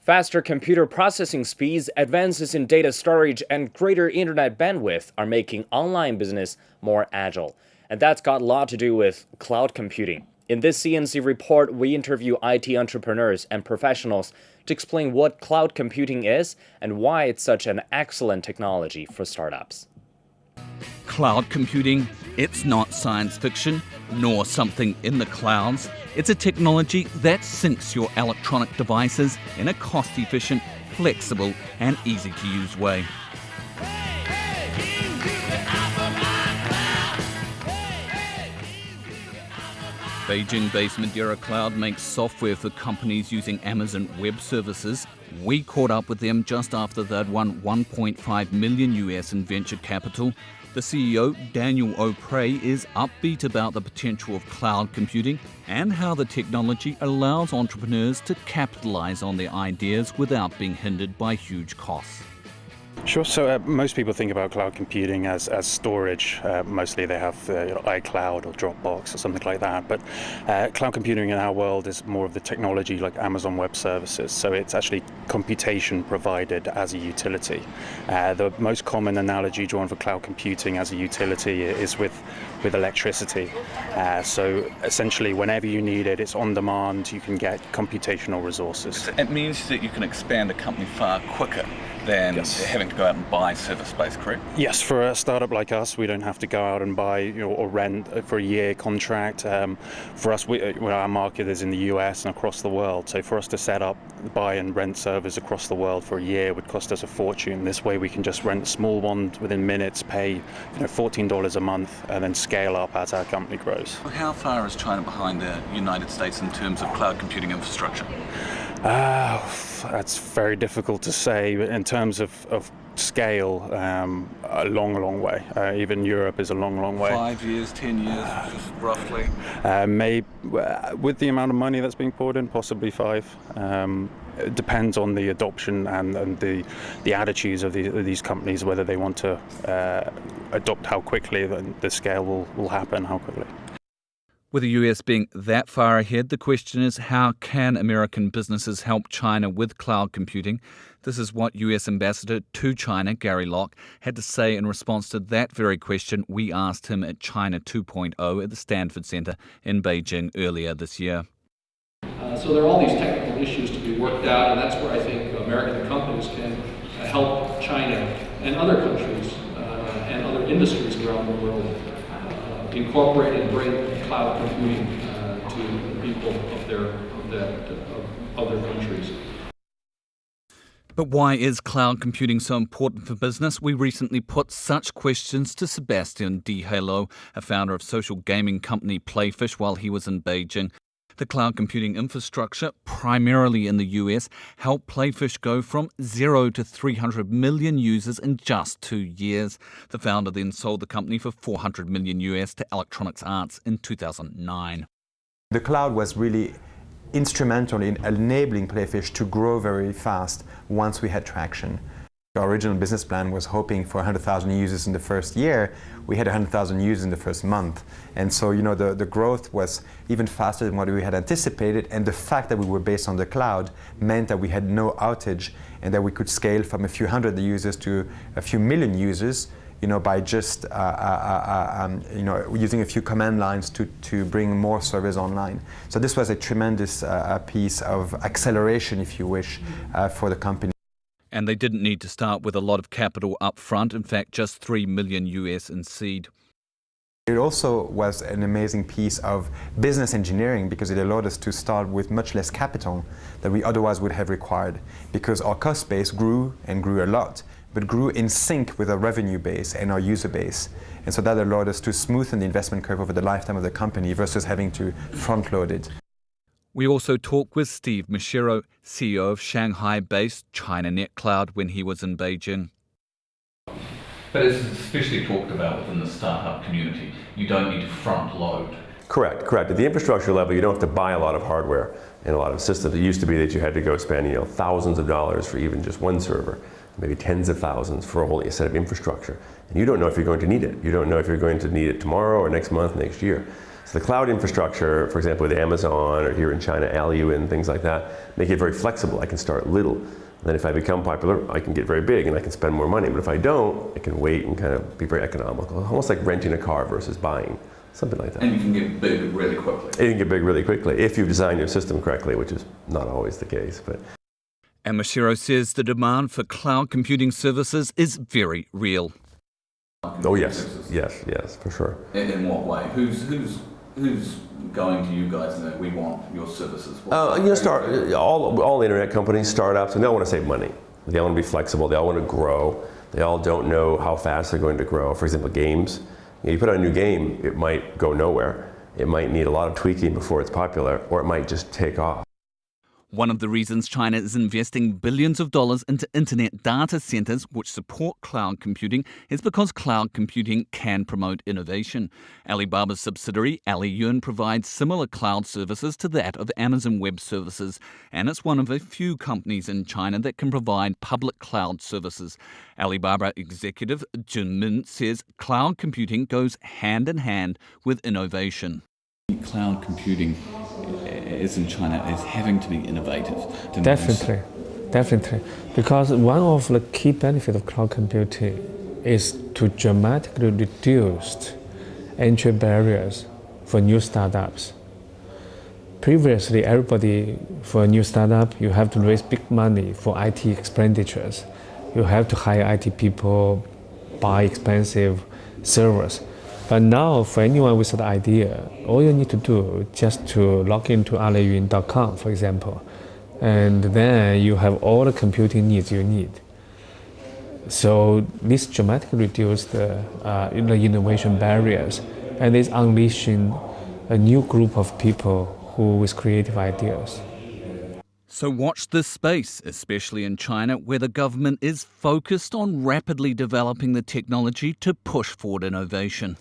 Faster computer processing speeds, advances in data storage, and greater internet bandwidth are making online business more agile. And that's got a lot to do with cloud computing. In this CNC report, we interview IT entrepreneurs and professionals to explain what cloud computing is and why it's such an excellent technology for startups. Cloud computing, it's not science fiction, nor something in the clouds. It's a technology that syncs your electronic devices in a cost-efficient, flexible and easy-to-use way. Beijing-based Madeira Cloud makes software for companies using Amazon Web Services. We caught up with them just after they'd won $1.5 million US in venture capital. The CEO, Daniel O'Prey, is upbeat about the potential of cloud computing and how the technology allows entrepreneurs to capitalize on their ideas without being hindered by huge costs. Sure. So most people think about cloud computing as storage. Mostly they have iCloud or Dropbox or something like that. But cloud computing in our world is more of the technology like Amazon Web Services. So it's actually computation provided as a utility. The most common analogy drawn for cloud computing as a utility is with electricity. So essentially, whenever you need it, it's on demand. You can get computational resources. It means that you can expand a company far quicker than having to go out and buy server space, correct? Yes, for a startup like us, we don't have to go out and buy or rent for a year contract. For us, our market is in the US and across the world. So for us to set up, buy and rent servers across the world for a year would cost us a fortune. This way we can just rent a small one within minutes, pay $14 a month, and then scale up as our company grows. How far is China behind the United States in terms of cloud computing infrastructure? That's very difficult to say. In terms of scale, a long way. Even Europe is a long way. 5 years, 10 years, just roughly? Maybe, with the amount of money that's being poured in, possibly 5. It depends on the adoption and the attitudes of these companies, whether they want to adopt how quickly the scale will happen, how quickly. With the US being that far ahead, the question is how can American businesses help China with cloud computing? This is what US Ambassador to China, Gary Locke, had to say in response to that very question we asked him at China 2.0 at the Stanford Center in Beijing earlier this year. So there are all these technical issues to be worked out, and that's where I think American companies can help China and other countries and other industries around the world incorporate and bring cloud computing to the people of their countries. But why is cloud computing so important for business? We recently put such questions to Sebastian Dihalo, a founder of social gaming company Playfish, while he was in Beijing. The cloud computing infrastructure, primarily in the US, helped Playfish go from 0 to 300 million users in just 2 years. The founder then sold the company for $400 million US to Electronics Arts in 2009. The cloud was really instrumental in enabling Playfish to grow very fast once we had traction. Our original business plan was hoping for 100,000 users in the first year. We had 100,000 users in the first month. And so, the growth was even faster than what we had anticipated. And the fact that we were based on the cloud meant that we had no outage and that we could scale from a few hundred users to a few million users, by just using a few command lines to bring more servers online. So this was a tremendous piece of acceleration, if you wish, for the company. And they didn't need to start with a lot of capital up front, in fact just $3 million US in seed. It also was an amazing piece of business engineering because it allowed us to start with much less capital than we otherwise would have required, because our cost base grew and grew a lot, but grew in sync with our revenue base and our user base. And so that allowed us to smoothen the investment curve over the lifetime of the company versus having to front load it. We also talked with Steve Mashiro, CEO of Shanghai-based ChinaNet Cloud, when he was in Beijing. But it's especially talked about within the startup community. You don't need to front load. Correct. At the infrastructure level, you don't have to buy a lot of hardware and a lot of systems. It used to be that you had to go spend thousands of dollars for even just one server, maybe tens of thousands for a whole set of infrastructure. And you don't know if you're going to need it. You don't know if you're going to need it tomorrow or next month, next year. So the cloud infrastructure, for example, with Amazon or here in China, Aliyu and things like that, make it very flexible. I can start little. And then if I become popular, I can get very big and I can spend more money. But if I don't, I can wait and kind of be very economical. Almost like renting a car versus buying, something like that. And you can get big really quickly. And you can get big really quickly if you've designed your system correctly, which is not always the case. But And Mashiro says the demand for cloud computing services is very real. oh yes, yes, for sure. In what way? Who's going to you guys and say, we want your services? All internet companies, startups, and they all want to save money. They all want to be flexible. They all want to grow. They all don't know how fast they're going to grow. For example, games. You put out a new game, it might go nowhere. It might need a lot of tweaking before it's popular, or it might just take off. One of the reasons China is investing billions of dollars into internet data centers which support cloud computing is because cloud computing can promote innovation. Alibaba's subsidiary, Aliyun, provides similar cloud services to that of Amazon Web Services, and it's one of a few companies in China that can provide public cloud services. Alibaba executive Jun Min says cloud computing goes hand in hand with innovation. Cloud computing is in China is having to be innovative. Definitely. Because one of the key benefits of cloud computing is to dramatically reduce entry barriers for new startups. Previously, everybody, for a new startup, you have to raise big money for IT expenditures. You have to hire IT people, buy expensive servers. But now, for anyone with an idea, all you need to do is just to log into aliyun.com, for example, and then you have all the computing needs you need. So this dramatically reduces the innovation barriers, and is unleashing a new group of people who with creative ideas. So watch this space, especially in China, where the government is focused on rapidly developing the technology to push forward innovation.